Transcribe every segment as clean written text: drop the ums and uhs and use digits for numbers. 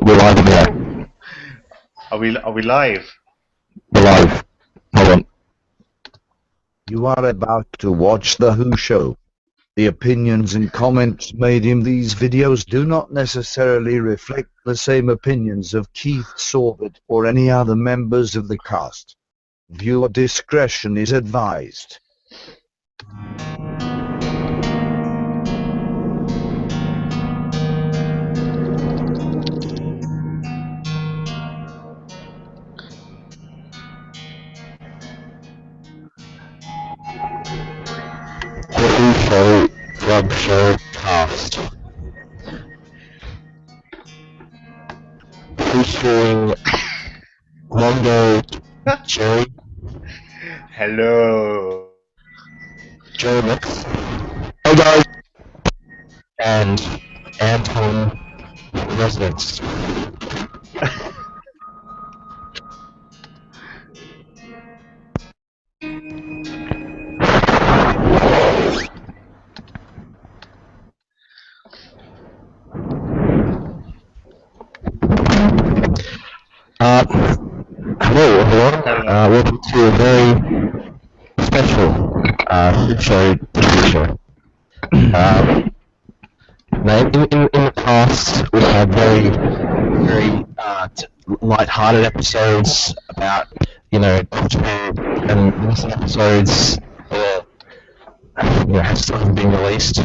We're live in there. Are we live? We're live. Hold on. You are about to watch The Who Show. The opinions and comments made in these videos do not necessarily reflect the same opinions of Keith Sorbet or any other members of the cast. Viewer discretion is advised. The Who Show, Drug Show Cast. Featuring Mongoo, Jerry, Hello. Joe Mix, hey guys, and Anton Residence. Hello everyone, welcome to a very special food show, TV show. Now in the past we had very light-hearted episodes about, Doctor Who, and recent episodes have still been released,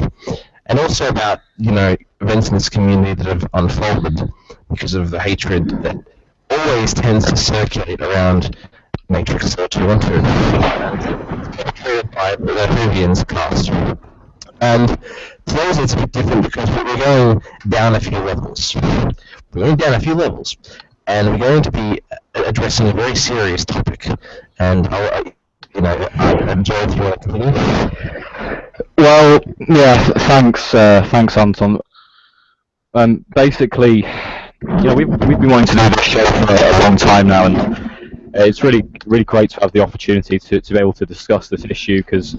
and also about, events in this community that have unfolded because of the hatred that always tends to circulate around Matrix 212, perpetrated by the Whovians cast. And today's it's a bit different because we're going down a few levels. We're going down a few levels, and we're going to be addressing a very serious topic. And I'd enjoy if you want to continue. Well, yeah, thanks, Anton. Basically, we've been wanting to do this show for a long time now, and it's really great to have the opportunity to be able to discuss this issue, because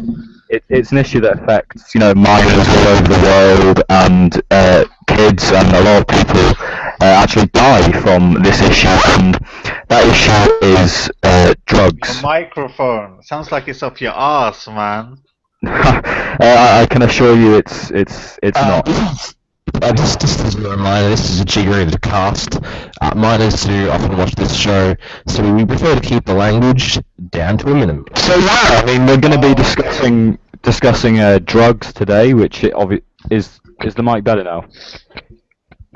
it's an issue that affects minors all over the world, and kids, and a lot of people actually die from this issue, and that issue is drugs. Your microphone sounds like it's up your arse, man. I can assure you, it's not. Just as a reminder, this is a G-rated cast. Minors do often watch this show, so we prefer to keep the language down to a minimum. So yeah, I mean, we're going to be discussing drugs today, which is the mic better now?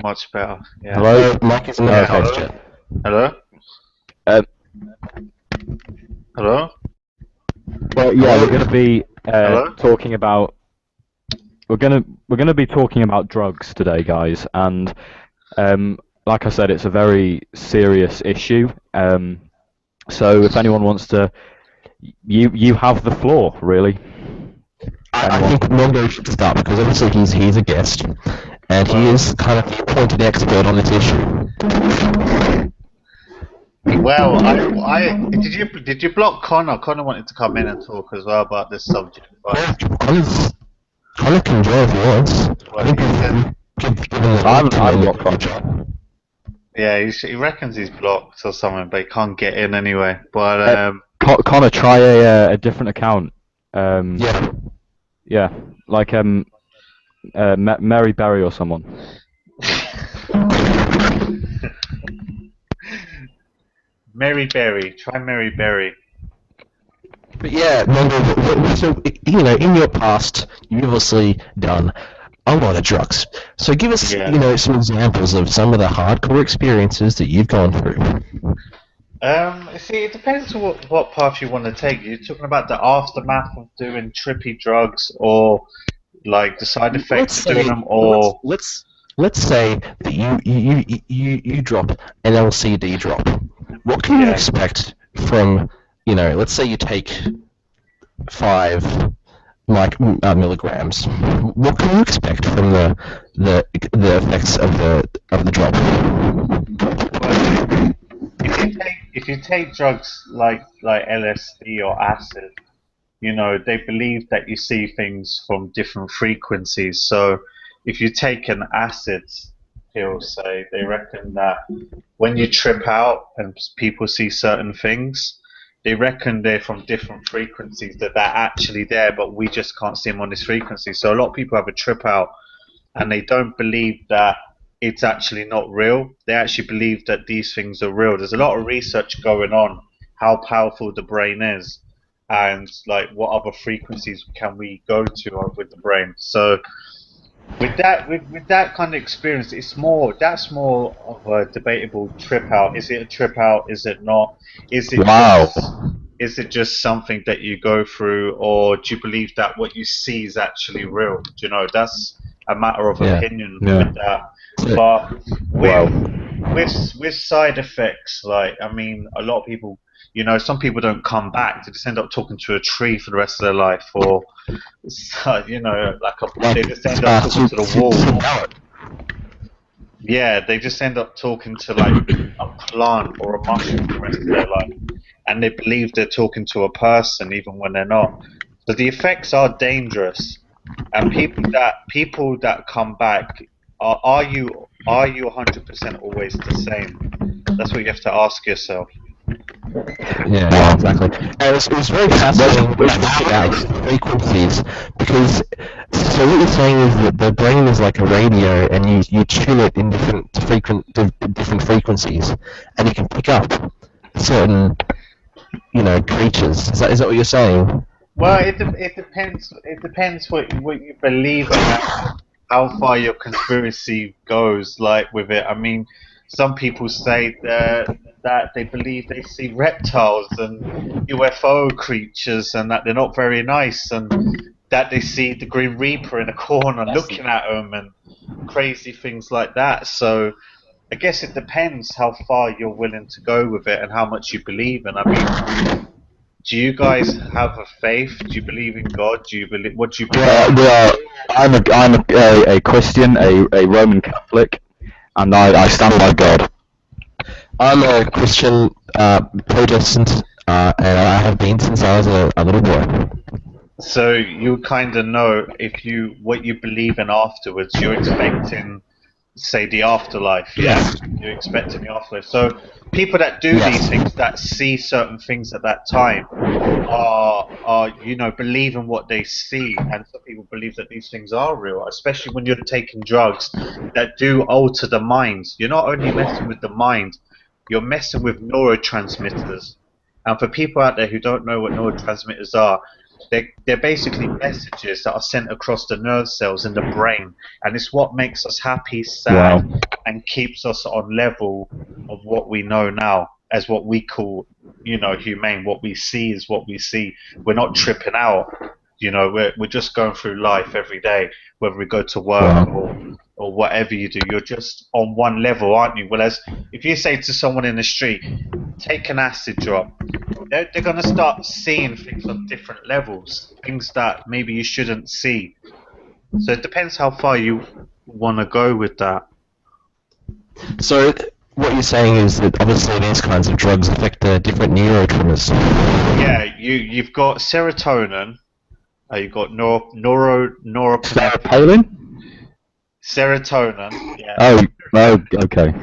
Much better. Yeah. Hello? Mike is in the house yet. Hello? Hello? Well, yeah, we're going to be Hello? talking about. We're gonna be talking about drugs today, guys, and like I said, it's a very serious issue. So if anyone wants to, you have the floor, really. I think Mongoo should start, because obviously he's a guest, and he is kind of the appointed expert on this issue. Well, did you block Connor? Connor wanted to come in and talk as well about this subject. Connor can join if he wants. I'm blocked Connor. Yeah, he reckons he's blocked or something, but he can't get in anyway. But Connor, try a different account. Yeah, like Mary Berry or someone. Mary Berry, try Mary Berry. But yeah, Mongoo, so, in your past, you've obviously done a lot of drugs. So give us, some examples of some of the hardcore experiences that you've gone through. See, it depends on what path you want to take. You're talking about the aftermath of doing trippy drugs, or like the side effects of doing them, or let's say that you drop an LCD drop. What can you expect from, let's say you take 5 milligrams. What can you expect from the effects of the drug? If you take drugs like LSD or acid, they believe that you see things from different frequencies. So if you take an acid, pills say, they reckon that when you trip out and people see certain things, they reckon they're from different frequencies, that they're actually there, but we just can't see them on this frequency. So a lot of people have a trip out and they don't believe that it's actually not real. They actually believe that these things are real. There's a lot of research going on how powerful the brain is and like what other frequencies can we go to with the brain. So with that kind of experience, that's more of a debatable trip out. Is it a trip out? Is it not? Wow. Is it just something that you go through, or do you believe that what you see is actually real? Do you know, that's a matter of opinion with that. But with side effects, like, I mean, a lot of people, you know, some people don't come back. They just end up talking to a tree for the rest of their life, or you know, they just end up talking to the wall. Yeah, they just end up talking to like a plant or a mushroom for the rest of their life, and they believe they're talking to a person even when they're not. So the effects are dangerous, and people that come back, are you 100% always the same? That's what you have to ask yourself. Yeah, exactly. And it was very fascinating about frequencies, because so what you're saying is that the brain is like a radio, and you tune it in different frequencies, and you can pick up certain, you know, creatures. Is that what you're saying? Well, it depends. It depends what you believe and how far your conspiracy goes. Like with it, I mean, some people say that they believe they see reptiles and UFO creatures, and that they're not very nice, and that they see the Green Reaper in a corner looking at them, and crazy things like that. So I guess it depends how far you're willing to go with it and how much you believe in. I mean, do you guys have a faith? Do you believe in God? Do you believe? What do you believe? Well, I'm a Christian, a Roman Catholic, and I stand by God. I'm a Christian Protestant, and I have been since I was a little boy. So you kind of know what you believe in afterwards. You're expecting, say, the afterlife. Yeah, you're expecting the afterlife. So people that do these things, that see certain things at that time, are believe in what they see, and some people believe that these things are real, especially when you're taking drugs that do alter the mind. You're not only messing with the mind, you're messing with neurotransmitters. And for people out there who don't know what neurotransmitters are, they're basically messages that are sent across the nerve cells in the brain, and it's what makes us happy, sad, and keeps us on level of what we know now as what we call, humane. What we see is what we see. We're not tripping out. We're just going through life every day, whether we go to work or whatever you do. You're just on one level, aren't you? Whereas if you say to someone in the street, take an acid drop, they're going to start seeing things on different levels, things that maybe you shouldn't see. So it depends how far you want to go with that. So what you're saying is that obviously these kinds of drugs affect different neurotransmitters. Yeah, you've got serotonin, you've got norepinephrine. Serotonin. Yeah. Oh, okay.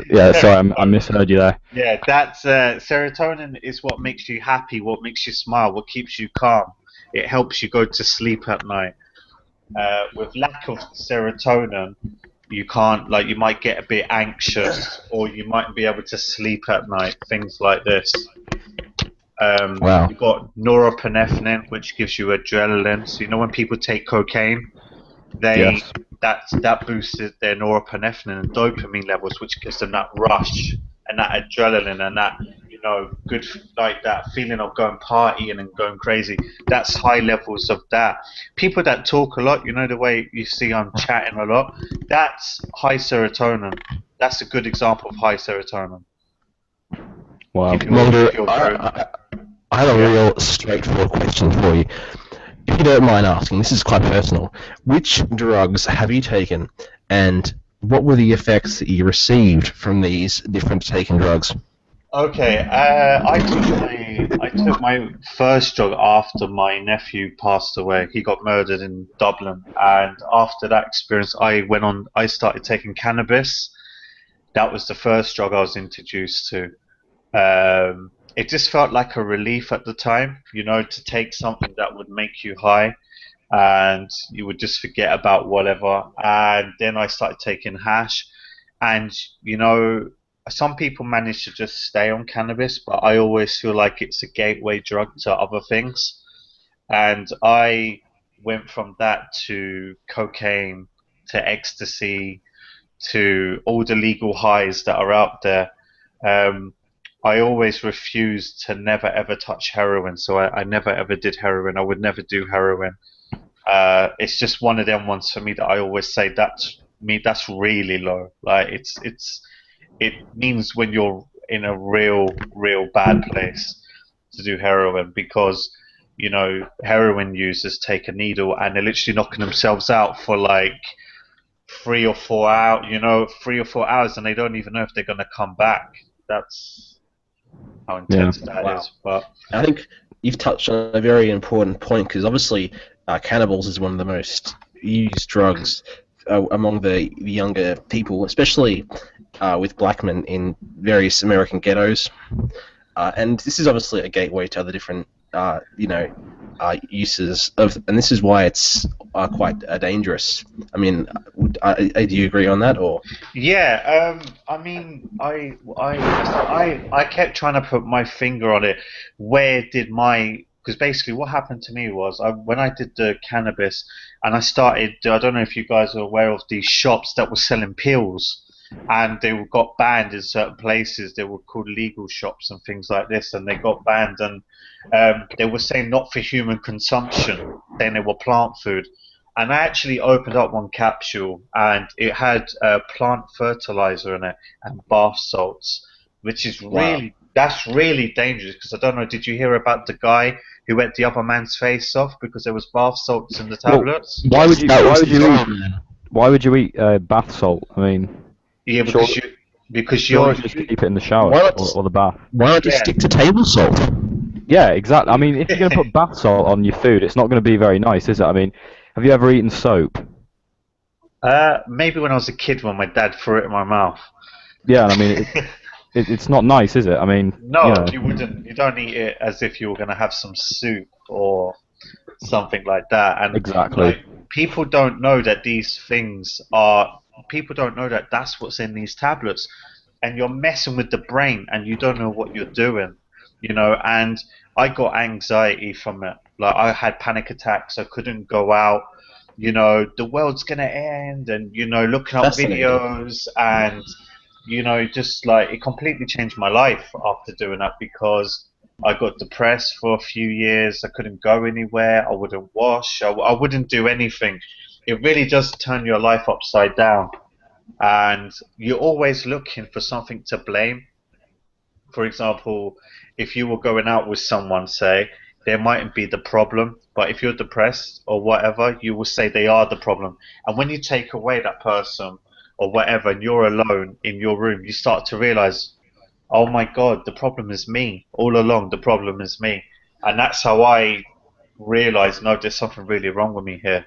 Yeah, sorry, I misheard you there. Yeah, that's serotonin is what makes you happy, what makes you smile, what keeps you calm. It helps you go to sleep at night. With lack of serotonin, you can't, you might get a bit anxious, or you might be able to sleep at night. Things like this. You've got norepinephrine, which gives you adrenaline. So when people take cocaine, that boosts their norepinephrine and dopamine levels, which gives them that rush and that adrenaline and that good, that feeling of going partying and going crazy. That's high levels of that. People that talk a lot, the way you see I'm chatting a lot, that's high serotonin. That's a good example of high serotonin. Wow. Mongoo, I have a real straightforward question for you. If you don't mind asking, this is quite personal. Which drugs have you taken, and what were the effects that you received from these different taken drugs? Okay, I took my first drug after my nephew passed away. He got murdered in Dublin, and after that experience, I started taking cannabis. That was the first drug I was introduced to. It just felt like a relief at the time, to take something that would make you high, and you would just forget about whatever. And then I started taking hash, and you know, some people manage to just stay on cannabis, but I always feel like it's a gateway drug to other things. And I went from that to cocaine to ecstasy to all the legal highs that are out there. Um, I always refused to never ever touch heroin, so I never ever did heroin. I would never do heroin. It's just one of them ones for me that I always say that's really low. Like it means when you're in a real bad place to do heroin, because heroin users take a needle and they're literally knocking themselves out for like 3 or 4 hours, 3 or 4 hours, and they don't even know if they're going to come back. That's how intense that is. But I think you've touched on a very important point, because obviously cannabis is one of the most used drugs among the younger people, especially with black men in various American ghettos. And this is obviously a gateway to other different, uses of, and this is why it's quite dangerous. I mean, do you agree on that, or? yeah, I mean, I kept trying to put my finger on it. Because basically what happened to me was when I did the cannabis and I don't know if you guys are aware of these shops that were selling pills, and they got banned in certain places. They were called legal shops and things like this, and they got banned, and they were saying not for human consumption, saying they were plant food. And I actually opened up one capsule, and it had plant fertilizer in it and bath salts, which is that's really dangerous. Because I don't know, did you hear about the guy who wet the other man's face off because there was bath salts in the tablets? Well, why would you eat bath salt? I mean, yeah, because you you're just keep it in the shower or the bath. Why not just stick to table salt? Yeah, exactly. I mean, if you're going to put bath salt on your food, it's not going to be very nice, is it? I mean, have you ever eaten soap? Maybe when I was a kid, when my dad threw it in my mouth. Yeah, I mean, it's not nice, is it? I mean, no, you wouldn't. You don't eat it as if you were going to have some soup or something like that. And exactly. People don't know that these things are. People don't know that that's what's in these tablets, and you're messing with the brain, and you don't know what you're doing. And I got anxiety from it. Like, I had panic attacks. I couldn't go out. The world's gonna end, and looking up videos, and just like it completely changed my life after doing that, because I got depressed for a few years. I couldn't go anywhere. I wouldn't wash. I wouldn't do anything. It really does turn your life upside down, and you're always looking for something to blame. For example, if you were going out with someone, say, they mightn't be the problem, but if you're depressed or whatever, you will say they are the problem. And when you take away that person or whatever, and you're alone in your room, you start to realize, oh my God, the problem is me. All along, the problem is me. And that's how I realized, no, there's something really wrong with me here.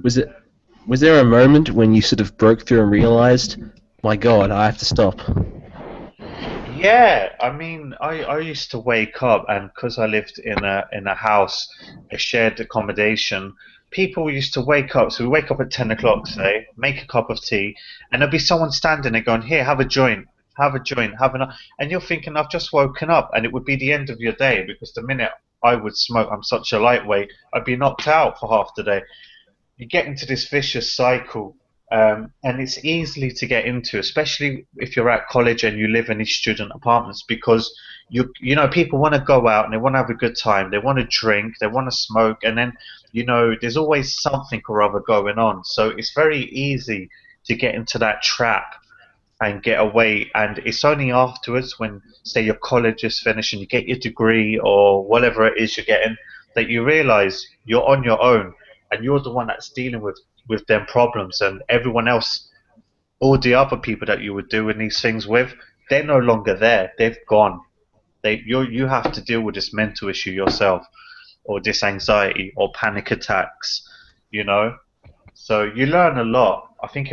Was there a moment when you sort of broke through and realized, my God, I have to stop? Yeah, I mean, I used to wake up, and because I lived in a house, a shared accommodation, people used to wake up. So we wake up at 10 o'clock, say, make a cup of tea, and there'll be someone standing there going, here, have a joint, and you're thinking, I've just woken up, and it would be the end of your day, because the minute I would smoke, I'm such a lightweight, I'd be knocked out for half the day. You get into this vicious cycle. And it's easily to get into, especially if you're at college and you live in these student apartments, because people want to go out and they want to have a good time, they want to drink, they want to smoke, and then there's always something or other going on. So it's very easy to get into that trap and get away. And it's only afterwards, when say your college is finished and you get your degree or whatever it is you're getting, that you realize you're on your own and you're the one that's dealing with them problems, and everyone else, all the other people that you were doing these things with, they're no longer there. They've gone. You have to deal with this mental issue yourself, or this anxiety, or panic attacks. You know, so you learn a lot. I think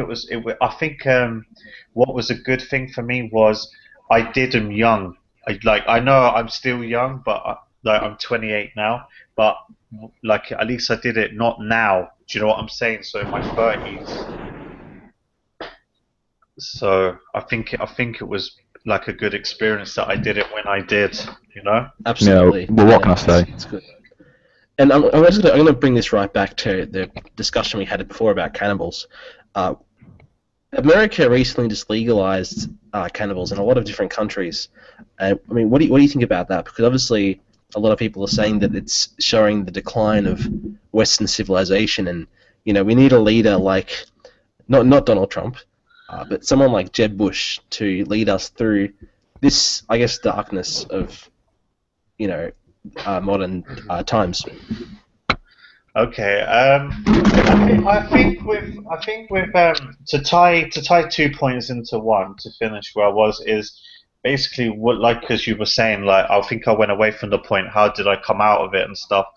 what was a good thing for me was I did them young. I know I'm still young, but I'm 28 now. But like at least I did it not now. Do you know what I'm saying? So in my 30s. So I think it was like a good experience that I did it when I did. You know? Absolutely. Yeah, well, what can I say? It's good. And I'm going to bring this right back to the discussion we had before about cannibals. America recently just legalized cannibals in a lot of different countries. I mean, what do you think about that? Because obviously, a lot of people are saying that it's showing the decline of Western civilization, and we need a leader like not Donald Trump, but someone like Jeb Bush to lead us through this, I guess, darkness of modern times. Okay. I think with to tie 2 points into one to finish where I was is basically because you were saying, like, I think I went away from the point. How did I come out of it and stuff?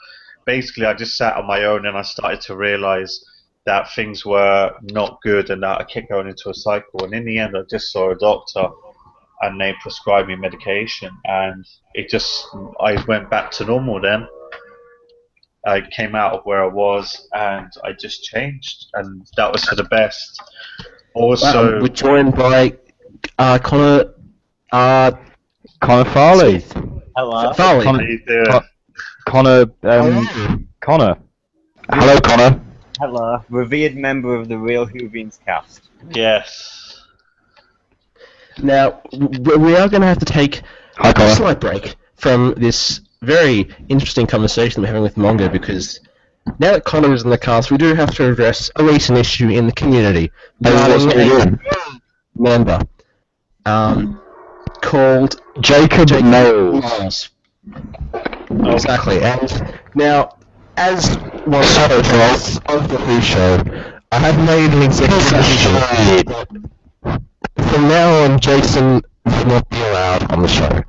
Basically, I just sat on my own and I started to realize that things were not good and that I kept going into a cycle. And in the end, I just saw a doctor and they prescribed me medication, and I went back to normal then. I came out of where I was, and I just changed, and that was for the best. Also, we're joined by Connor Farley. Hello. Farley. how you doing? Connor. Hello, Connor. Hello. Revered member of the Real Hoovians cast. Yes. Now, we are going to have to take a slight break from this very interesting conversation we're having with Mongoo, because now that Connor is in the cast, we do have to address a recent issue in the community regarding a member called Jacob Knowles. Exactly. And now, as was host of the Who Show, I have made an executive decision that from now on, Jason will not be allowed on the show.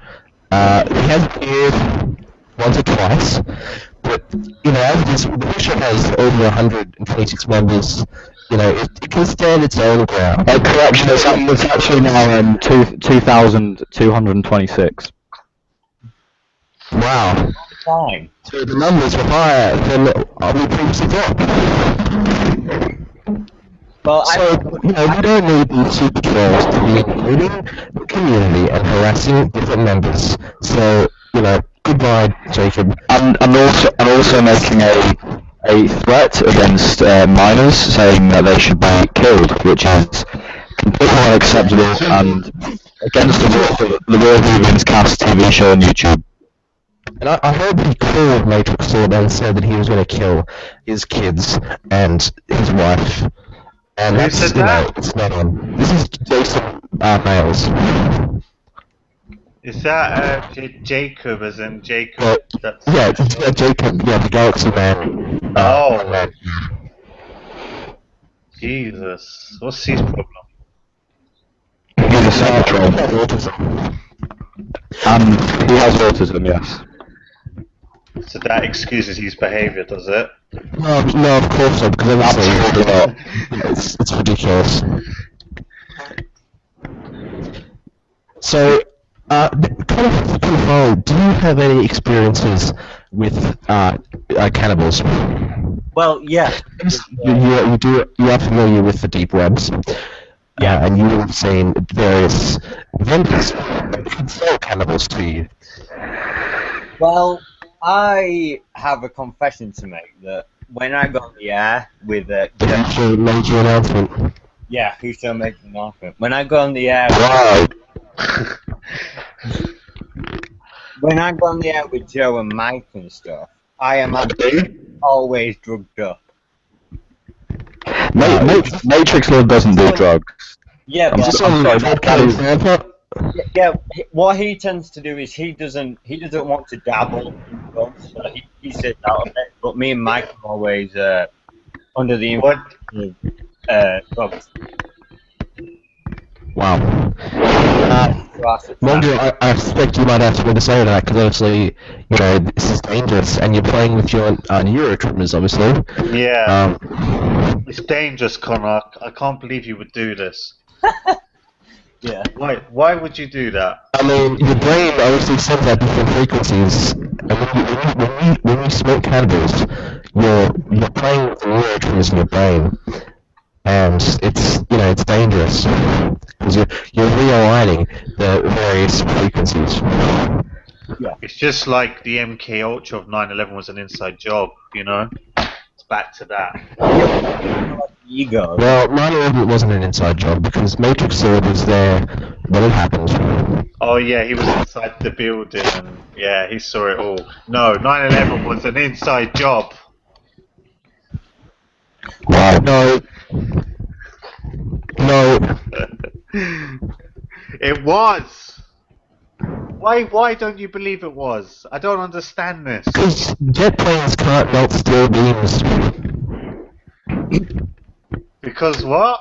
He has appeared once or twice, but as it is, the Who Show has over 126 members. It can stand its own ground. Correction, it's actually now 2,226. Wow. Fine. So the numbers were higher than we previously thought. Well, So, we don't need these super trolls to be including the community and harassing different members. So, goodbye, Jacob. And also making a threat against minors, saying that they should be killed, which is completely unacceptable and against the Real Hoovians cast TV show on YouTube. And I heard he called Matrix Sword and said that he was going to kill his kids and his wife. And Who that's, said that? It's not on. This is Jason Nails. Is that Jacob, as in Jacob? That's It's Jacob, the Galaxy Man. Oh. Jesus. What's his problem? He's a cyber troll. Autism. He has autism, yes. So that excuses his behaviour, does it? No, of course not, because obviously it's ridiculous. So, do you have any experiences with cannibals? well, yeah. You are familiar with the deep webs. Yeah, and you have seen various vendors that can sell cannibals to you. Well, I have a confession to make that when I got on the air with Major announcement. yeah, who's still making an announcement? When I got on the air, when I got on the air with Joe and Mike and stuff, I am always drugged up. Matrix Lord doesn't do drugs. Yeah, I'm but sorry, yeah, what he tends to do is he doesn't want to dabble in drugs, so he sits out of it. But me and Mike are always under the influence of drugs. Wow. grass at Mongoo, I suspect you might have something to say to that, because obviously, you know, this is dangerous, and you're playing with your neurotrimmers, obviously. Yeah. It's dangerous, Connor. I can't believe you would do this. Yeah. Why would you do that? I mean, your brain obviously sends out different frequencies, and when you smoke cannabis, you're playing with the neurotrimmers in your brain, and it's dangerous because you're realigning the various frequencies. Yeah. It's just like the MK Ultra of 9/11 was an inside job, you know. It's back to that. Ego. Well, 9/11 wasn't an inside job because Matrix Sword was there when it happened. Oh yeah, he was inside the building, and yeah, he saw it all. No, 9/11 was an inside job. Wow. No. It was. Why don't you believe it was? I don't understand this. Because jet planes can't melt steel beams. Because what?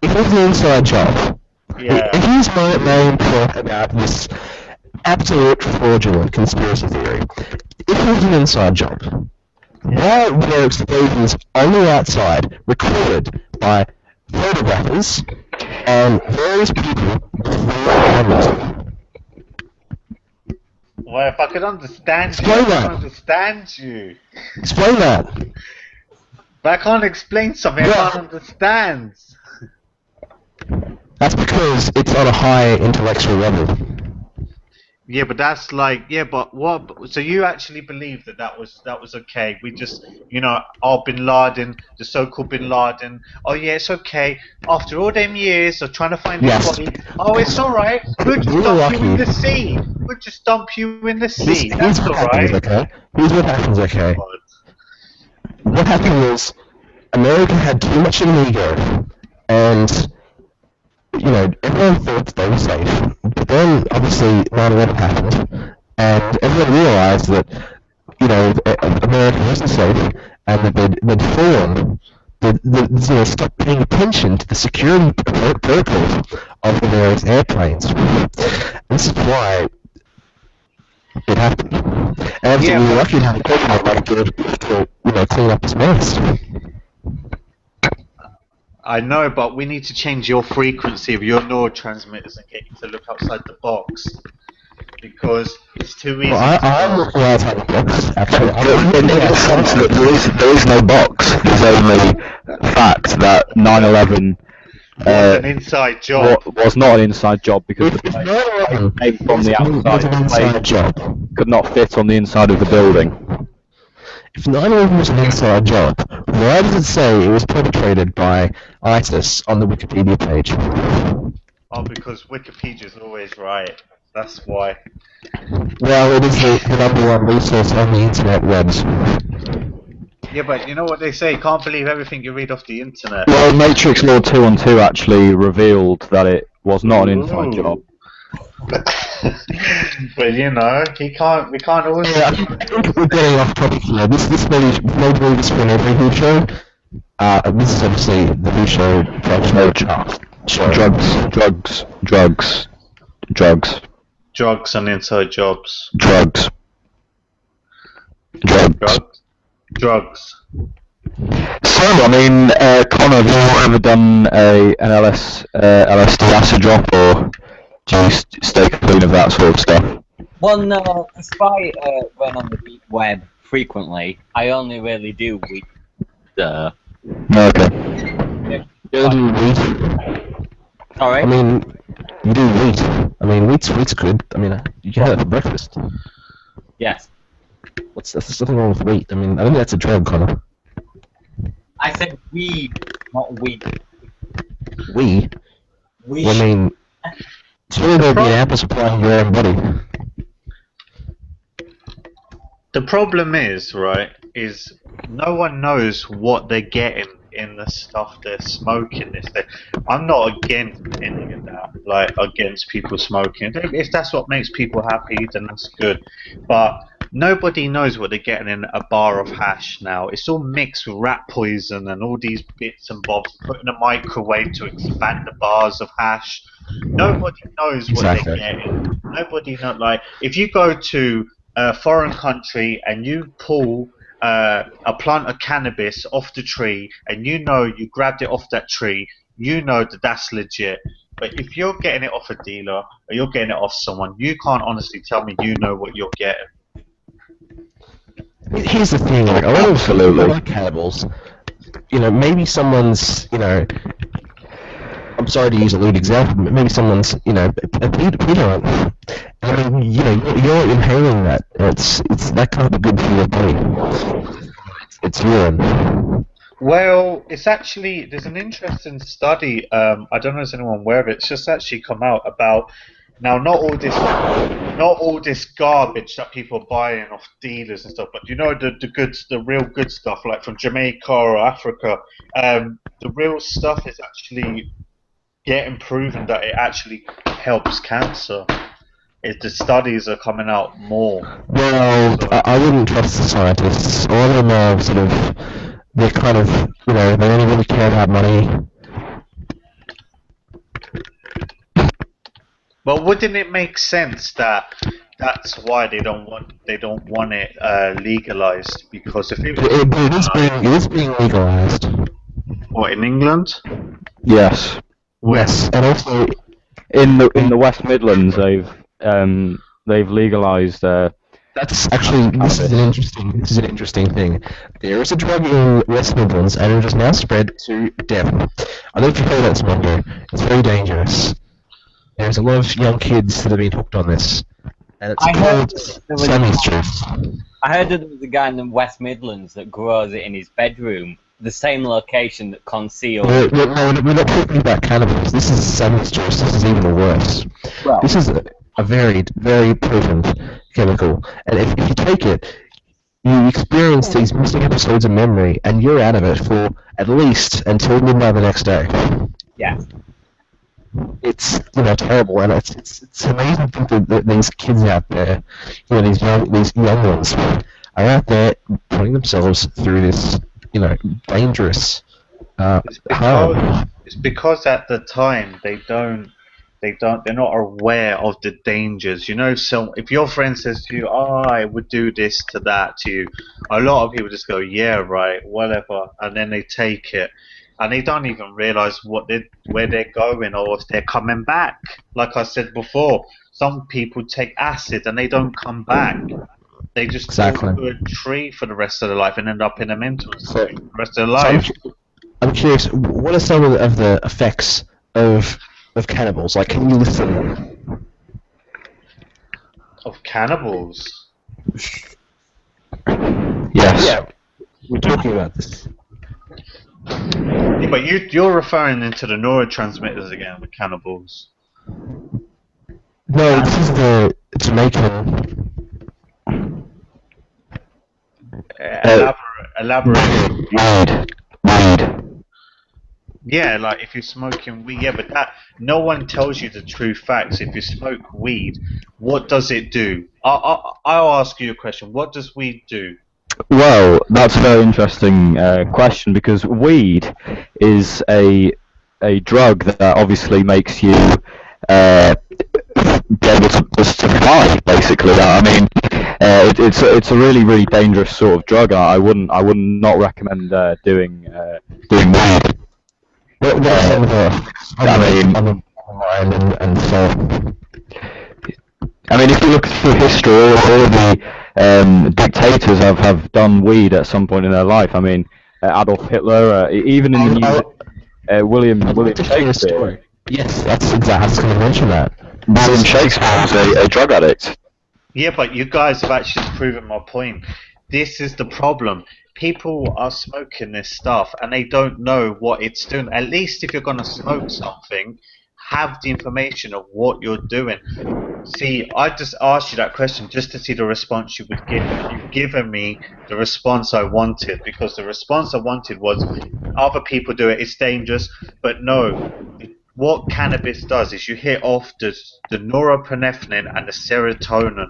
If it's an inside job, Yeah. if he's my main point about this absolute fraudulent conspiracy theory, if it was an inside job, why were there explosions on the outside recorded by photographers and various people with cameras? Well, if I could understand you, Explain I that. can understand you. Explain that. But I can't explain something I can't understand. That's because it's on a high intellectual level. Yeah, but that's like, yeah, but what? So you actually believe that was okay? We just, Bin Laden, the so-called Bin Laden. Oh yeah, it's okay. After all them years of trying to find his Yes. body, oh, it's all right. We'll just You're dump you in lucky. the sea. We'll just dump you in the sea. Here's That's what all happens, right. okay? Here's what happens, okay? What happened was America had too much of an ego, and everyone thought that they were safe. But then, obviously, 9/11 happened, and everyone realized that, America wasn't safe, and that they'd fallen. They'd stopped paying attention to the security protocols of the various airplanes. This is why it happened. And Yeah, we were but- lucky to have a president like to clean up his mess. I know, but we need to change your frequency of your neurotransmitters and get you to look outside the box. Because it's too easy. Well, I'm looking outside the box, actually. In the sense that there is no box. There's only fact that 9/11 was an inside job. was not an inside job because If the 9/11 plane from the was outside an the plane inside job, could not fit on the inside of the building. if 9/11 was an inside job, why does it say it was perpetrated by ISIS on the Wikipedia page? Oh, because Wikipedia's always right. That's why. Well, it is the number one resource on the internet webs. Yeah, but you know what they say? Can't believe everything you read off the internet. Well, Matrix Law 2 on 2 actually revealed that it was not an inside Ooh. job. But we can't always. Yeah, I think we're getting off topic here. This maybe this for every Who show. This is obviously the Who show. No, Show. Drugs and inside jobs. Drugs. Drugs. So, I mean, Connor, have you ever done an LSD acid drop, or do you stay clean of that sort of stuff? Well, no, despite going on the deep web frequently, I only really do weed. Okay. You do wheat. Sorry? I mean, you do wheat. I mean, wheat's good. I mean, you can have it for breakfast. Yes. There's nothing wrong with wheat. I mean, I think that's a drug, Connor. I said weed, not weed. We? We Well, I mean, it's really going to be an apple supplying your own body. The problem is, right, is no one knows what they're getting in the stuff they're smoking. I'm not against any of that, like against people smoking. If that's what makes people happy, then that's good. But Nobody knows what they're getting in a bar of hash now. It's all mixed with rat poison and all these bits and bobs put in a microwave to expand the bars of hash. Nobody knows what they're getting. Nobody knows. Like, if you go to a foreign country and you pull a plant of cannabis off the tree and you know you grabbed it off that tree, you know that that's legit. But if you're getting it off a dealer or you're getting it off someone, you can't honestly tell me you know what you're getting. Here's the thing, like, a lot of cannibals, you know, maybe someone's, you know, I'm sorry to use a lewd example, but maybe someone's, you know, a pedophile. I mean, you know, you're inhaling that. It's that can't be good for your body. It's urine. Well, it's actually, there's an interesting study, I don't know if anyone aware of it, it's just actually come out about, now not all this garbage that people are buying off dealers and stuff, but you know the real good stuff, like from Jamaica or Africa, the real stuff is actually getting proven that it actually helps cancer. The studies are coming out more. Well, so. I wouldn't trust the scientists. A lot of them are sort of, they're kind of, you know, they only really care about money. Well, wouldn't it make sense that that's why they don't want it legalized? Because if it is being legalized. What, in England? Yes. Yes, and also in the West Midlands, they've legalized. That's actually this is an interesting thing. There is a drug in West Midlands, and it has now spread to Devon. I don't know if you've heard of that, Mongoo. It's very dangerous. There's a lot of young kids that have been hooked on this, and it's called Sammy's juice. I heard that there was a guy in the West Midlands that grows it in his bedroom, the same location that conceals. We're not talking about cannabis. This is Sammy's juice. This is even worse. Well, this is a very, very potent chemical, and if you take it, you experience these missing episodes of memory, and you're out of it for at least until midnight the next day. Yeah. It's, you know, terrible, and it's amazing to think that these kids out there, you know, these young ones, are out there putting themselves through this, you know, dangerous harm. It's because at the time they're not aware of the dangers. You know, so if your friend says to you, "Oh, I would do this to that to you," a lot of people just go, "Yeah, right, whatever," and then they take it. And they don't even realise where they're going or if they're coming back. Like I said before, some people take acid and they don't come back. They just go to a tree for the rest of their life and end up in a mental institute for the rest of their life. I'm curious, what are some of the effects of cannibals? Like, can you list them? Of cannibals? Yes. Yeah, we're talking about this. Yeah, but you're referring into the neurotransmitters again with cannibals. No, this is the Jamaican. Elaborate. Weed. Yeah, like if you're smoking weed. Yeah, but no one tells you the true facts. If you smoke weed, what does it do? I'll ask you a question. What does weed do? Well, that's a very interesting question, because weed is a drug that obviously makes you be able to fly, basically. I mean, it's a really, really dangerous sort of drug. I would not recommend doing weed. I mean, if you look through history, all of the dictators have done weed at some point in their life. I mean, Adolf Hitler, even in the William Shakespeare. Yes, that's exactly. I was going to mention that. William Shakespeare was a drug addict. Yeah, but you guys have actually proven my point. This is the problem. People are smoking this stuff and they don't know what it's doing. At least if you're going to smoke something, have the information of what you're doing. See, I just asked you that question just to see the response you would give. You've given me the response I wanted, because the response I wanted was other people do it, it's dangerous, but no, what cannabis does is you hit off the norepinephrine and the serotonin,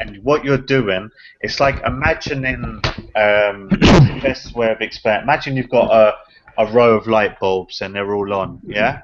and what you're doing, it's like imagining, what's the best way of explaining? Imagine you've got a row of light bulbs and they're all on, yeah?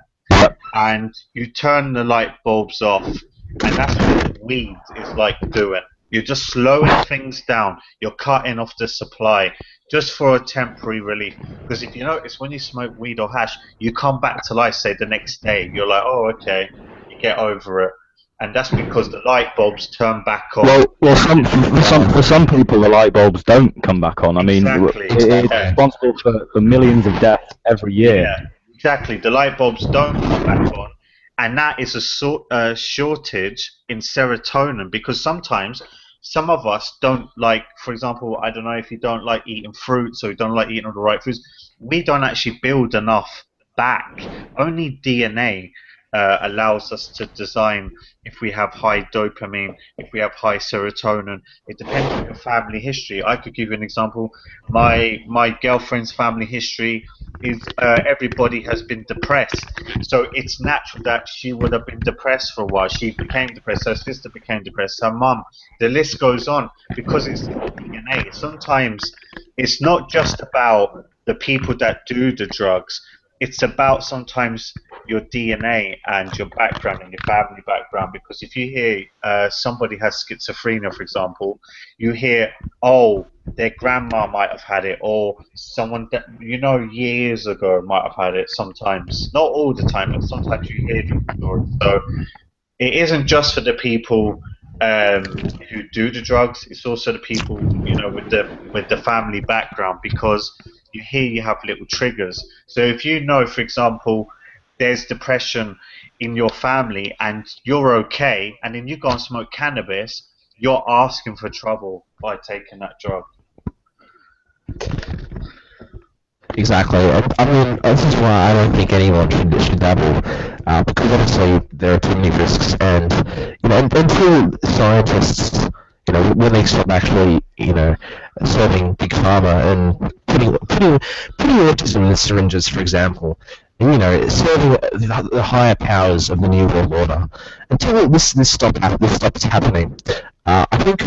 And you turn the light bulbs off, and that's what weed is like doing. You're just slowing things down. You're cutting off the supply just for a temporary relief. Because if you notice, when you smoke weed or hash, you come back to life, say, the next day. You're like, oh, okay, you get over it. And that's because the light bulbs turn back on. For some people, the light bulbs don't come back on. I mean, it's responsible for millions of deaths every year. Yeah, exactly. The light bulbs don't come back on. And that is a shortage in serotonin, because sometimes some of us don't like, for example, I don't know if you don't like eating fruits or you don't like eating all the right foods, we don't actually build enough back. Only DNA allows us to design if we have high dopamine, if we have high serotonin. It depends on your family history. I could give you an example. My girlfriend's family history is everybody has been depressed, so it's natural that she would have been depressed for a while. She became depressed, her sister became depressed, her mum, the list goes on, because it's DNA. Sometimes it's not just about the people that do the drugs, it's about sometimes your DNA and your background and your family background. Because if you hear somebody has schizophrenia, for example, you hear, oh, their grandma might have had it, or someone that you know years ago might have had it. Sometimes, not all the time, but sometimes you hear these stories. So it isn't just for the people who do the drugs, it's also the people, you know, with the family background, because you have little triggers. So if you know, for example, there's depression in your family and you're okay, and then you go and smoke cannabis, you're asking for trouble by taking that drug. Exactly. I mean, this is why I don't think anyone should dabble, because obviously there are too many risks, and you know, until scientists, you know, when they stop actually, you know, serving big pharma and putting autism in the syringes, for example, and, you know, serving the higher powers of the New World Order, until this stops happening, I think,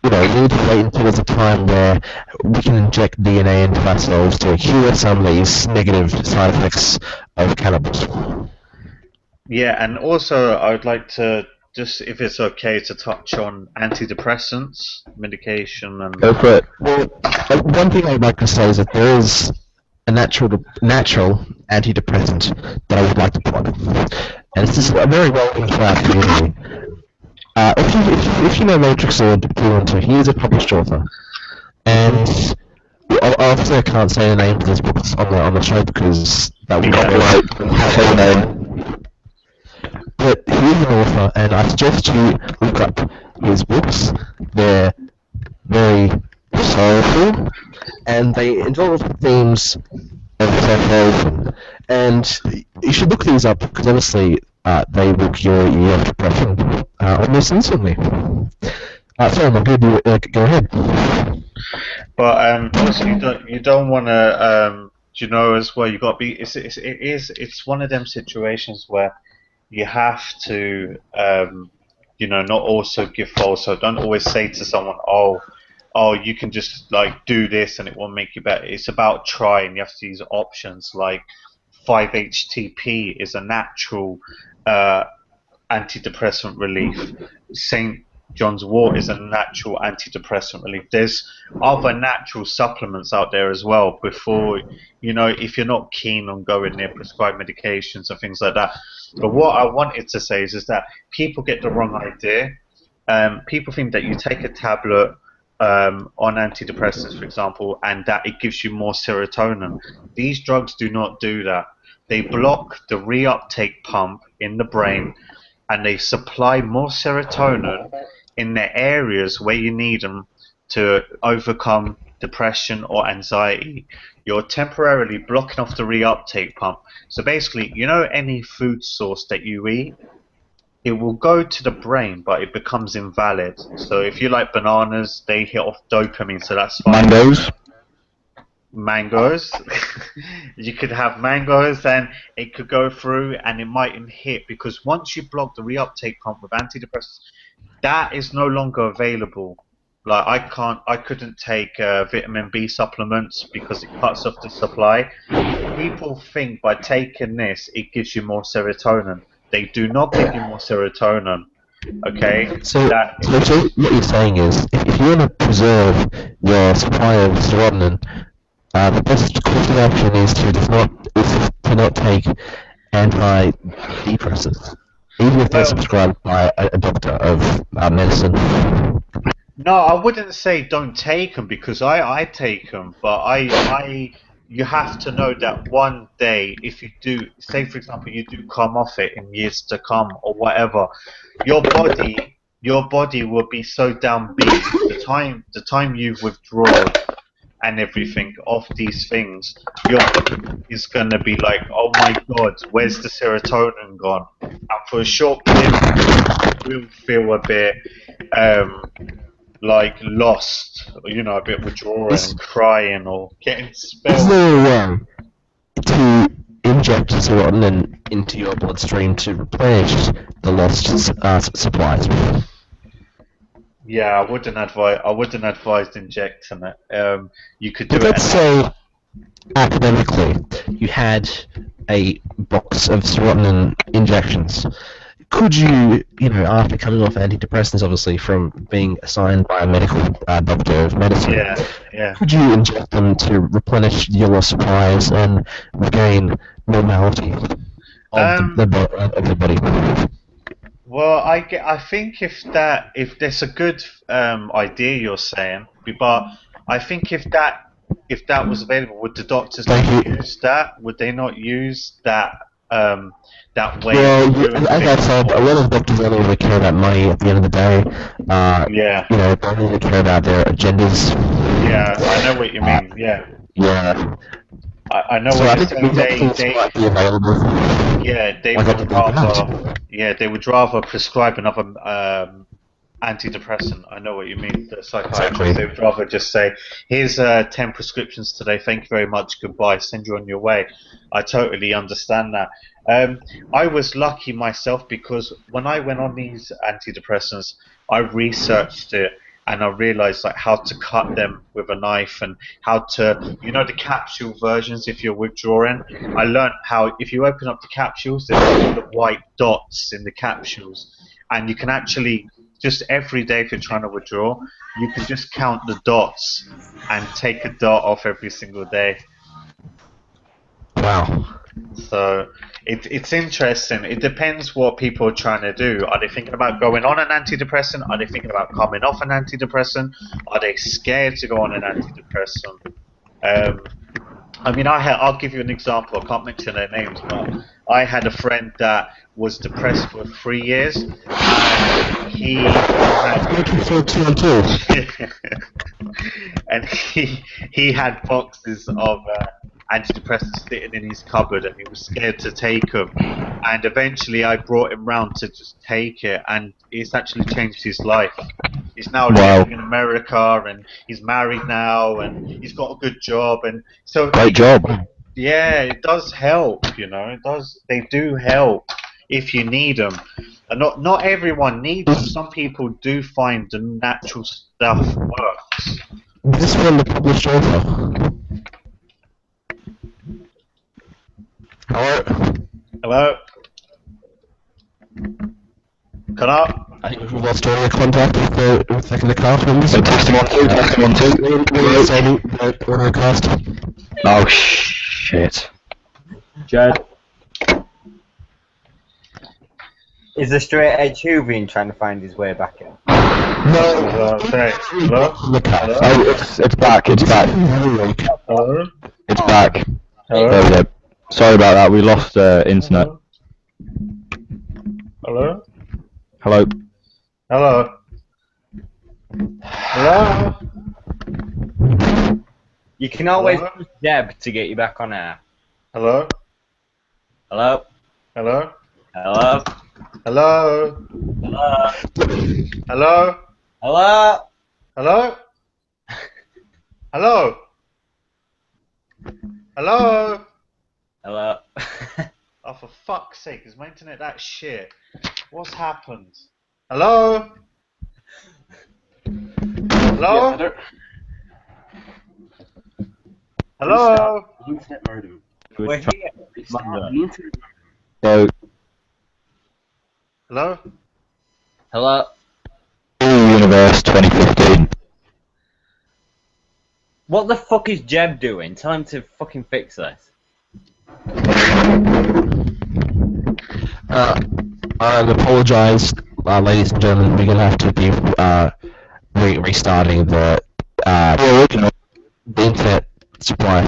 you know, we need to wait until there's a time where we can inject DNA into ourselves to cure some of these negative side effects of cannabis. Yeah, and also I would like to just, if it's okay, to touch on antidepressants, medication, and... Go for it. Well, one thing I'd like to say is that there is a natural antidepressant that I would like to plug, and this is very relevant for our community. If you know Matrix or Fluencer, he is a published author, and obviously I can't say the name of his books on the show because that would not be right. But he is an author, and I suggest you look up his books. They're very sorrowful, and they involve themes of self-evolution. And you should look these up because obviously they will cure you of depression almost instantly. Sorry, Mongoo, go ahead. But also you don't want to you know, as well. You got to be. It's one of them situations where you have to you know, not also give false. So don't always say to someone, oh, you can just like do this and it will make you better. It's about trying. You have to use options like 5-HTP is a natural antidepressant relief. St. John's wort is a natural antidepressant relief. There's other natural supplements out there as well before, you know, if you're not keen on going near prescribed medications and things like that. But what I wanted to say is that people get the wrong idea. People think that you take a tablet on antidepressants, for example, and that it gives you more serotonin. These drugs do not do that. They block the reuptake pump in the brain, and they supply more serotonin in the areas where you need them to overcome depression or anxiety. You're temporarily blocking off the reuptake pump. So basically, you know, any food source that you eat, it will go to the brain, but it becomes invalid. So if you like bananas, they hit off dopamine, so that's fine. Mangoes? mangoes. You could have mangoes, and it could go through, and it mightn't hit because once you block the reuptake pump with antidepressants, that is no longer available. Like I couldn't take vitamin B supplements because it cuts off the supply. People think by taking this it gives you more serotonin. They do not give you more serotonin. Okay, So what you're saying is, if you want to preserve your supply of serotonin, the best course of action is to not take antidepressants, even if they're prescribed by a doctor of medicine. No, I wouldn't say don't take them because I take them, but you have to know that one day, if you do, say for example, you do come off it in years to come or whatever, your body will be so downbeat. The time you've withdrawn and everything off these things, your body is gonna be like, oh my god, where's the serotonin gone? And for a short period, you will feel a bit like lost, a bit withdrawing and crying or getting spelled. Is there a way to inject serotonin into your bloodstream to replenish the lost supplies? Yeah, I wouldn't advise injecting it. You could do But let's say, academically, you had a box of serotonin injections. Could you, after coming off antidepressants, obviously, from being assigned by a medical doctor of medicine, could you inject them to replenish your supplies and regain normality of the body? Well, I think if that's a good idea you're saying, but I think if that was available, would the doctors not use that? Would they not use that way? Well, as I said, a lot of doctors only really care about money at the end of the day. Don't really care about their agendas. Yeah, I know what you mean. Yeah. Yeah. I know what you're saying. They might be available. Yeah, they would rather prescribe another antidepressant. I know what you mean. The psychiatrist, they would rather just say, "Here's 10 prescriptions today. Thank you very much. Goodbye. Send you on your way." I totally understand that. I was lucky myself because when I went on these antidepressants, I researched it. And I realized how to cut them with a knife and how to, the capsule versions if you're withdrawing. I learned how if you open up the capsules, there's the white dots in the capsules, and you can actually just every day if you're trying to withdraw, you can just count the dots and take a dot off every single day. Wow. So it's interesting. It depends what people are trying to do. Are they thinking about going on an antidepressant? Are they thinking about coming off an antidepressant? Are they scared to go on an antidepressant? I'll give you an example. I can't mention their names, but I had a friend that was depressed for 3 years, and he had boxes of antidepressants sitting in his cupboard, and he was scared to take them. And eventually, I brought him round to just take it, and it's actually changed his life. He's now living in America, and he's married now, and he's got a good job, and so great job. Yeah, it does help. It does. They do help if you need them. And not everyone needs them. Some people do find the natural stuff works. This one, the published author. Hello? Cut up? I think we've lost audio contact with the cast members. So testing 1 2, testing 1 2. Audiocast. Oh shit. Jed. Is the straight edge Hoovian trying to find his way back in? No. Hello? Oh, it's back. It's back. Hello? It's back. Hello? There we go. Sorry about that. We lost internet. Hello? Hello. Hello? Hello? You can always push Deb to get you back on air. Hello? Hello? Hello? Hello? Hello? Hello? Hello? Hello? Hello? Hello? Hello? Hello. Oh, for fuck's sake, is my internet that shit? What's happened? Hello? Hello? Yeah, Hello? the internet modem. We're here. Restart the internet. So, Hello? Hello. Universe 2015. What the fuck is Jeb doing? Tell him to fucking fix this. I apologise, ladies and gentlemen. We're gonna have to be restarting the internet supply.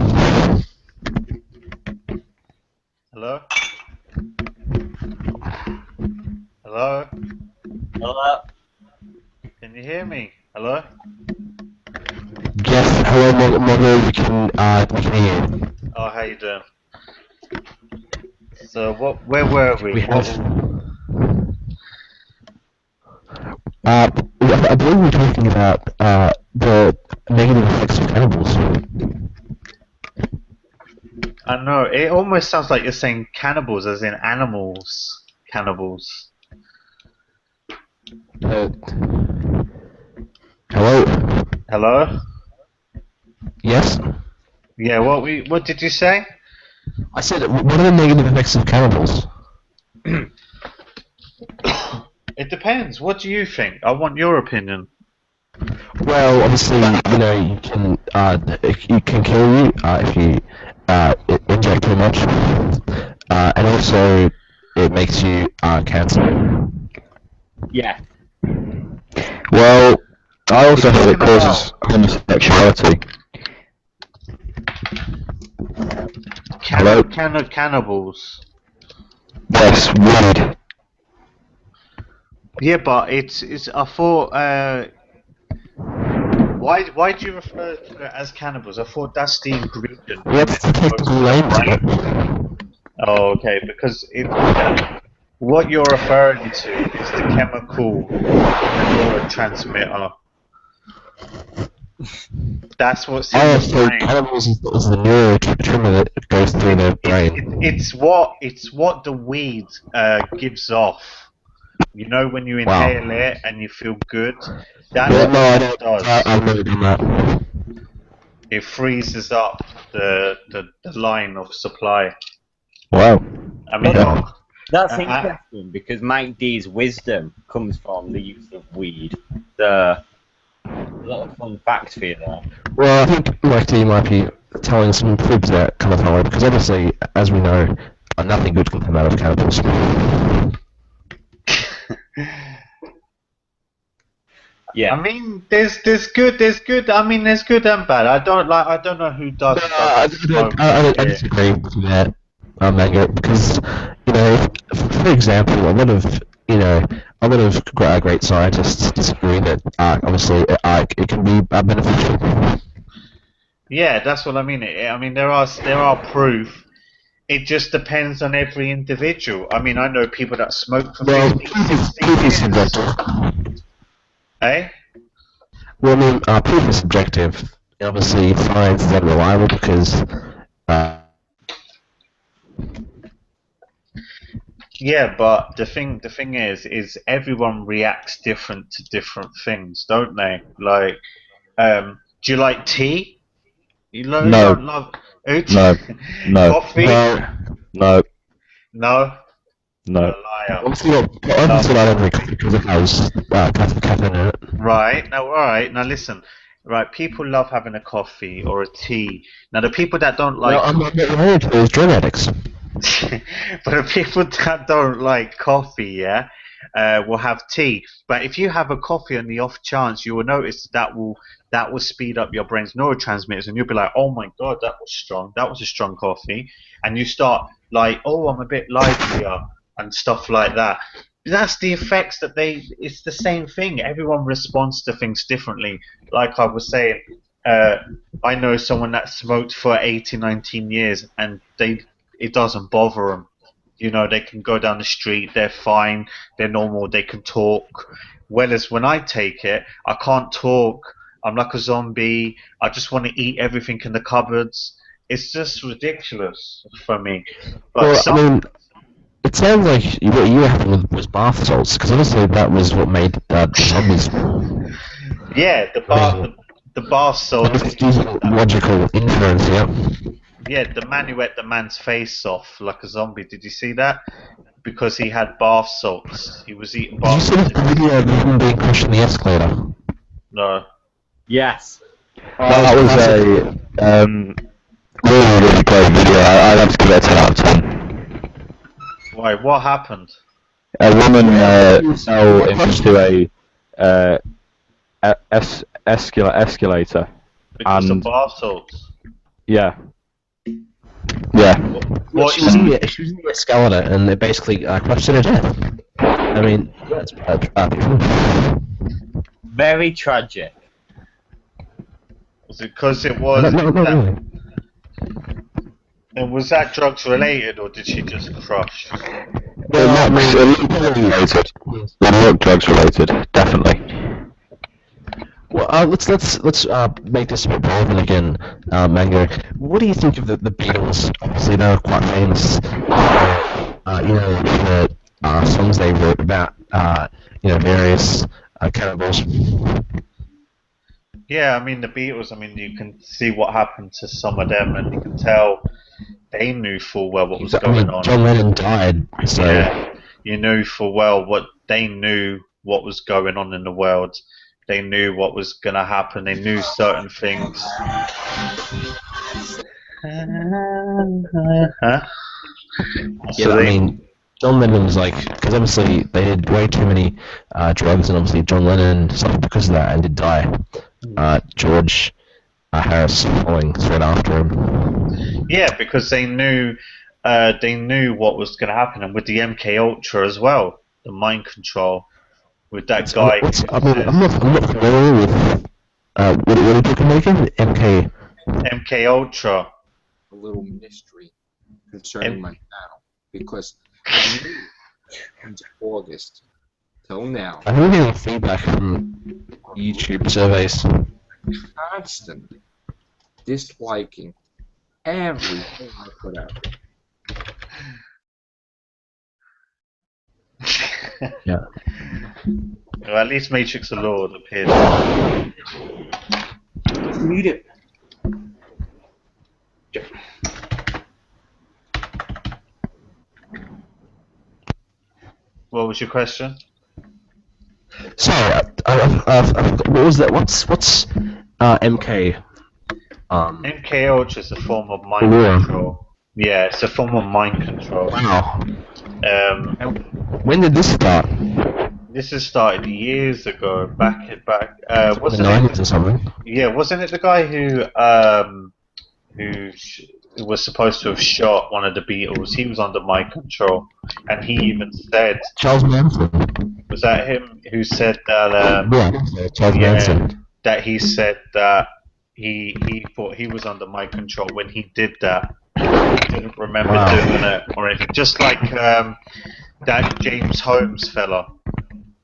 Hello? Hello? Hello. Can you hear me? Hello? Yes, hello, Mongoo. We can hear you. Oh, how you doing? So, where were we? We have. I believe we're talking about the negative effects of cannibals. I know, it almost sounds like you're saying cannibals as in animals. Cannibals. Hello. Hello? Yes. Yeah, what did you say? I said, what are the negative effects of cannibals? It depends. What do you think? I want your opinion. Well, obviously, you can it can kill you if you inject too much, and also it makes you cancer. Yeah. Well, I also heard it causes homosexuality. Hello? Cannibals. Yes, weed. Yeah, but it's. I thought. Why do you refer to it as cannibals? I thought that's the ingredient. What's the technical name to it? Oh, okay. Because what you're referring to is the chemical neurotransmitter. That's what's in the so brain. cannibals is the neurotransmitter that goes through the brain. It's what the weed gives off. You know when you inhale it and you feel good. That's Yeah, what no, I it don't. does. I've never done that. It freezes up the line of supply. Wow. I mean, That's I- interesting because Mike D's wisdom comes from the use of weed. A lot of fun facts for you there. Well, I think Mike D might be telling some fibs there, kind of fellow, because obviously, as we know, nothing good can come out of cannibals. Yeah. I mean, there's good. I mean, there's good and bad. I don't know who does. I disagree with you there, Mango, because for example, a lot of great scientists disagree that obviously it can be beneficial. Yeah, that's what I mean. I mean, there are proof. It just depends on every individual. I mean, I know people that smoke for 50, 60 proof is years. subjective. Eh? Well, I mean, proof is subjective. Obviously, science is unreliable because. Yeah, but the thing is everyone reacts different to different things, don't they? Like, do you like tea? You No. don't love No. No. coffee? No. No. No. You're a liar. Obviously, I don't drink coffee because it has caffeine in it. Right. Now, all right. Now, listen. Right. People love having a coffee or a tea. Now, the people that don't like, Well, I'm not married to those drug addicts. but the people that don't like coffee, yeah, will have tea. But if you have a coffee on the off chance, you will notice that will speed up your brain's neurotransmitters, and you'll be like, oh my god, that was strong. That was a strong coffee, and you start like, oh, I'm a bit livelier and stuff like that. That's the effects that it's the same thing. Everyone responds to things differently. Like I was saying, I know someone that smoked for 18, 19 years and it doesn't bother them. You know, they can go down the street, they're fine, they're normal, they can talk. Whereas when I take it, I can't talk. I'm like a zombie. I just want to eat everything in the cupboards. It's just ridiculous for me. But Well, some, I mean, it sounds like what you were having was bath salts, because obviously that was what made zombies. yeah, the bath salts. It's using logical inference, yeah. Yeah, the man who ate the man's face off like a zombie. Did you see that? Because he had bath salts. He was eating Did you bath see salts. the video of him being pushed in the escalator? No. Yes. That was a really, really great video. I'd have to give it a 10 out of 10. Why? What happened? A woman fell into a escalator. Because of And- bath salts. Yeah. What? She was in the escalator, and they basically crushed her to death. I mean, that's Very tragic. Was it because it was? not really. And was that drugs related, or did she just crush? It looked related. It looked drugs related, definitely. Well, let's make this a bit relevant again, Mango. What do you think of the Beatles? Obviously, they're quite famous. For songs they wrote about, various cannibals. Yeah, I mean the Beatles. I mean you can see what happened to some of them, and you can tell they knew full well what was going on. John Lennon died, so Yeah, you knew full well what they knew what was going on in the world. They knew what was going to happen. They knew certain things. yeah. I mean, John Lennon was like, because obviously they did way too many drugs, and obviously John Lennon suffered because of that and did die. George Harris following straight after him. Yeah, because they knew what was going to happen, and with the MK Ultra as well, the mind control with that guy. I'm not familiar with what are you talking about? MK Ultra. A little mystery concerning my channel because I knew since August till now, I'm really getting feedback from YouTube surveys. constant disliking everything I put out. Yeah. Well, at least Matrix of Lord appeared. Mute it. What was your question? Sorry, what was that? What's MK? MK Ultra is a form of mind control. Yeah, it's a form of mind control. Wow. When did this start? This has started years ago. Back. Wasn't the 90s it? Or something. Yeah, wasn't it the guy who was supposed to have shot one of the Beatles? He was under mind control, and he even said, Charles Manson. was that him who said that? Charles Manson. That he said that he thought he was under mind control when he did that. He didn't remember doing it or anything. Just like that James Holmes fella.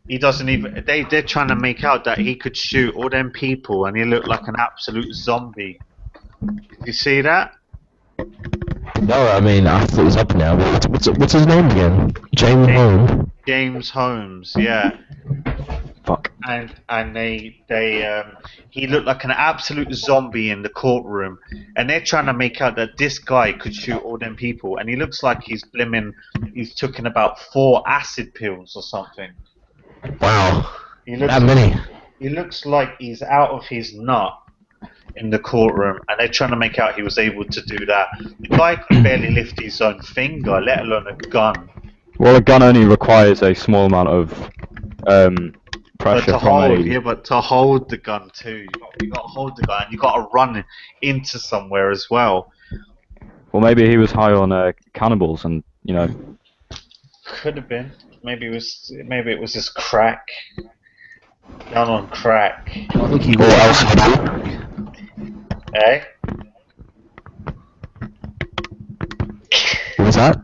He doesn't even. They're trying to make out that he could shoot all them people and he looked like an absolute zombie. Did you see that? No, I mean I thought it was up now. What's his name again? James Holmes. James Holmes, yeah. Fuck. And he looked like an absolute zombie in the courtroom, and they're trying to make out that this guy could shoot all them people, and he looks like he's taken about 4 acid pills or something. Wow. That many. He looks like he's out of his nut in the courtroom, and they're trying to make out he was able to do that. The guy could barely lift his own finger, let alone a gun. Well, a gun only requires a small amount of pressure but to hold the gun too, you got to hold the gun, and you got to run into somewhere as well. Well, maybe he was high on cannibals, and Could have been. Maybe it was just crack. Down on crack. I think he was. Eh? What was that?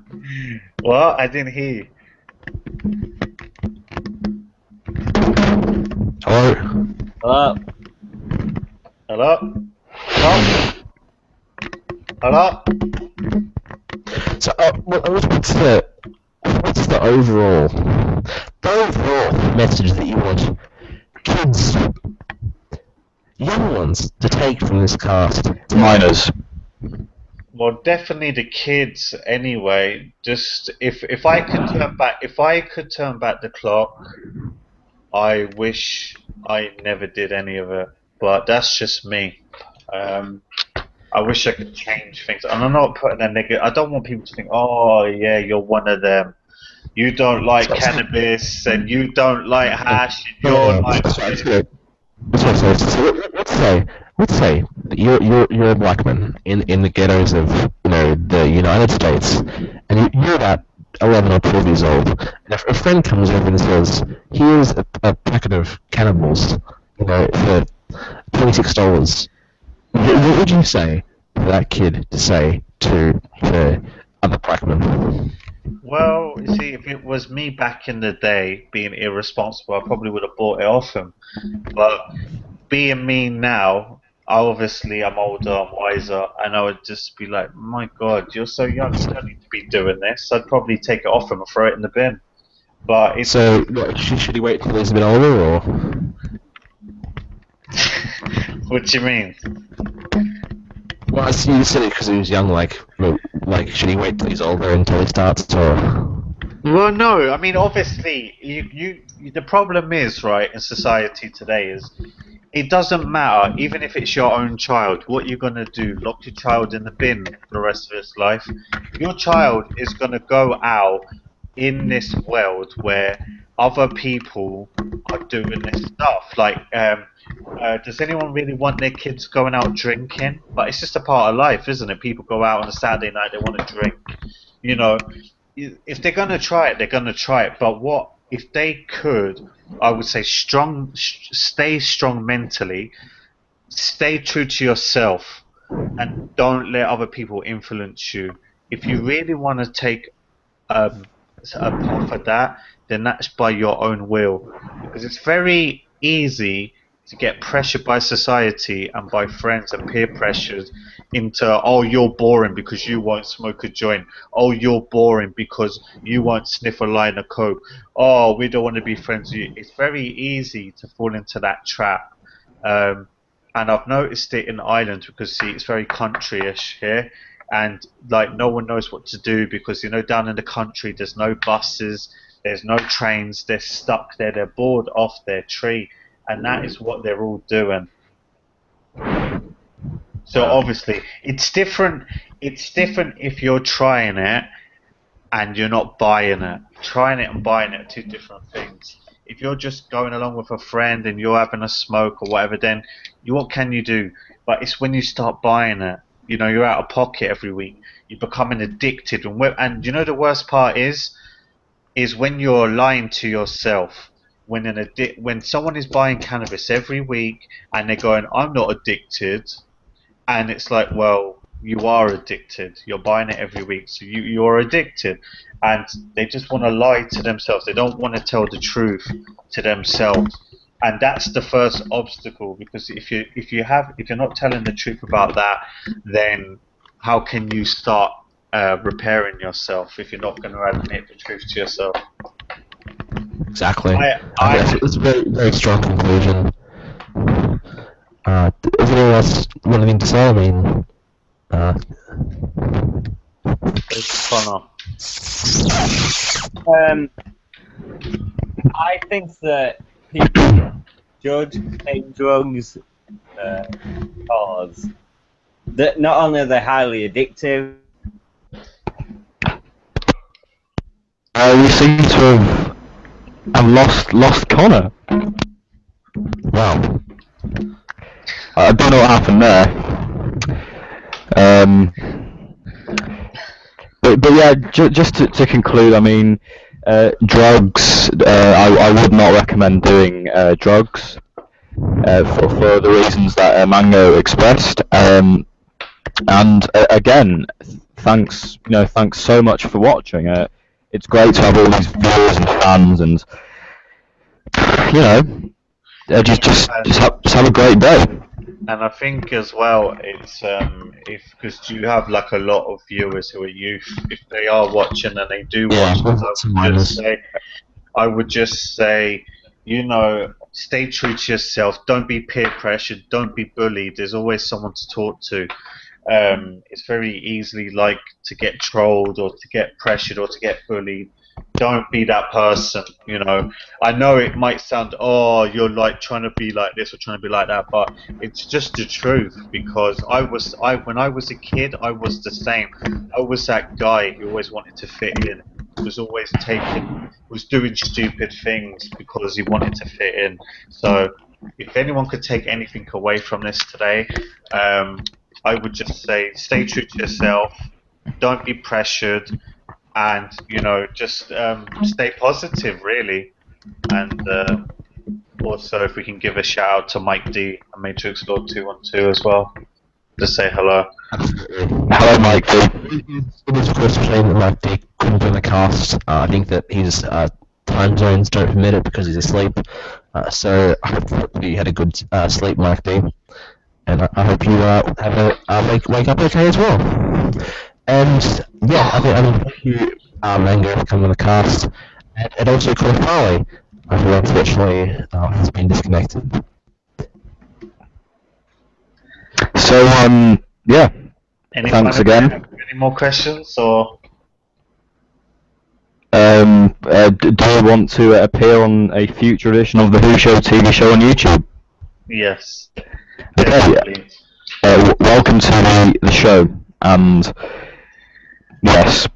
Well, I didn't hear you. Hello. Hello. Hello? Hello? Hello? So, what's the overall message that you want kids, young ones, to take from this cast? Minors. Well, definitely the kids. Anyway, just if I could turn back the clock, I wish I never did any of it. But that's just me. I wish I could change things, and I'm not putting a negative. I don't want people to think, "Oh, yeah, you're one of them. You don't like cannabis, and you don't like hash, and you're like." Let's say that you're a black man in the ghettos of the United States, and you're about 11 or 12 years old, and a friend comes over and says, "Here's a packet of cannibals, for $26." What would you say for that kid to say to other black men? Well, you see, if it was me back in the day being irresponsible, I probably would have bought it off him. But being me now, obviously I'm older, I'm wiser, and I would just be like, my God, you're so young, you don't need to be doing this. I'd probably take it off him and throw it in the bin. But it's... So, should he wait till he's a bit older, or...? What do you mean? Well, you said it because he was young, like, should he wait till he's older until he starts, or...? Well, no, I mean, obviously, the problem is, right, in society today is, it doesn't matter, even if it's your own child, what you're going to do, lock your child in the bin for the rest of his life. Your child is going to go out in this world where other people are doing this stuff. Like, does anyone really want their kids going out drinking? But it's just a part of life, isn't it? People go out on a Saturday night, they want to drink. If they're going to try it, they're going to try it. But what if they could, I would say, stay strong mentally, stay true to yourself, and don't let other people influence you. If you really want to take a path of that, then that's by your own will. Because it's very easy to get pressured by society and by friends and peer pressures into, oh, you're boring because you won't smoke a joint. Oh, you're boring because you won't sniff a line of coke. Oh, we don't want to be friends with you. It's very easy to fall into that trap. And I've noticed it in Ireland because, see, it's very country-ish here. And, like, no one knows what to do because, down in the country, there's no buses, there's no trains, they're stuck there, they're bored off their tree. And that is what they're all doing. So obviously, it's different. It's different if you're trying it and you're not buying it. Trying it and buying it are two different things. If you're just going along with a friend and you're having a smoke or whatever, then what can you do? But it's when you start buying it. You're out of pocket every week. You're becoming addicted, and the worst part is when you're lying to yourself. When someone is buying cannabis every week and they're going, I'm not addicted, and it's like, well, you are addicted. You're buying it every week, so you're addicted, and they just want to lie to themselves. They don't want to tell the truth to themselves, and that's the first obstacle. Because if you're not telling the truth about that, then how can you start repairing yourself if you're not going to admit the truth to yourself? Exactly. It's a very, very strong conclusion. Does anyone else want anything to say? I mean, It's Connor. I think that people judge taking drugs because that not only are they highly addictive. We seem to have lost Connor. wow. I don't know what happened there. But yeah, just to conclude, I mean, drugs. I would not recommend doing drugs for the reasons that Mango expressed. And again, thanks so much for watching. It's great to have all these viewers and fans, and just have a great day. And I think as well, it's if because you have like a lot of viewers who are youth, if they are watching and they do Yeah, watch this, lots of minors. I would just say, you know, stay true to yourself. Don't be peer pressured. Don't be bullied. There's always someone to talk to. It's very easily like to get trolled or to get pressured or to get bullied. Don't be that person, you know. I know it might sound, oh, you're like trying to be like this or trying to be like that, but it's just the truth because when I was a kid, I was the same. I was that guy who always wanted to fit in, was always was doing stupid things because he wanted to fit in. So if anyone could take anything away from this today, I would just say stay true to yourself, don't be pressured, and you know just stay positive really. And also if we can give a shout out to Mike D and Matrix Lord 212 as well, just say hello. Hello, Mike. It was of course a shame that Mike D couldn't join the cast. I think that his time zones don't permit it because he's asleep. So I hope that you had a good sleep, Mike D. And I hope you have wake up okay as well. And yeah, I mean thank you, Mango, for coming on the cast, and also Connor Farley, who unfortunately has been disconnected. So yeah, thanks again. Any more questions or? Do you want to appear on a future edition of the Who Show TV show on YouTube? Yes. Okay. Welcome to the show, and yes.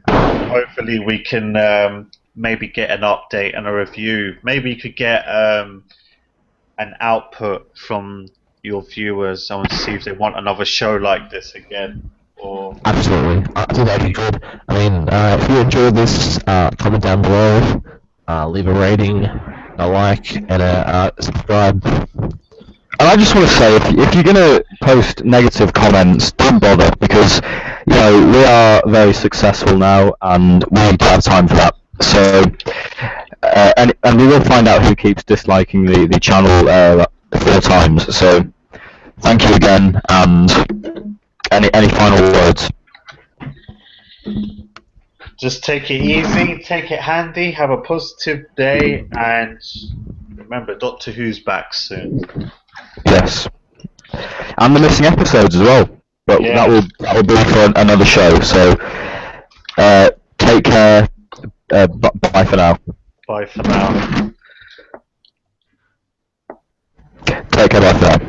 Hopefully we can maybe get an update and a review. Maybe you could get an output from your viewers. I want to see if they want another show like this again. Or Absolutely, I think that'd be good. I mean, if you enjoyed this, comment down below, leave a rating, a like, and a subscribe. And I just want to say, if you're going to post negative comments, don't bother, because, you know, we are very successful now, and we don't have time for that. So, and we will find out who keeps disliking the channel 4 times. So, thank you again, and any final words? just take it easy, take it handy, have a positive day, and remember, Doctor Who's back soon. Yes, and the missing episodes as well. But Yeah. that will be for another show. So take care. Bye for now. Bye for now. Take care. Bye for now.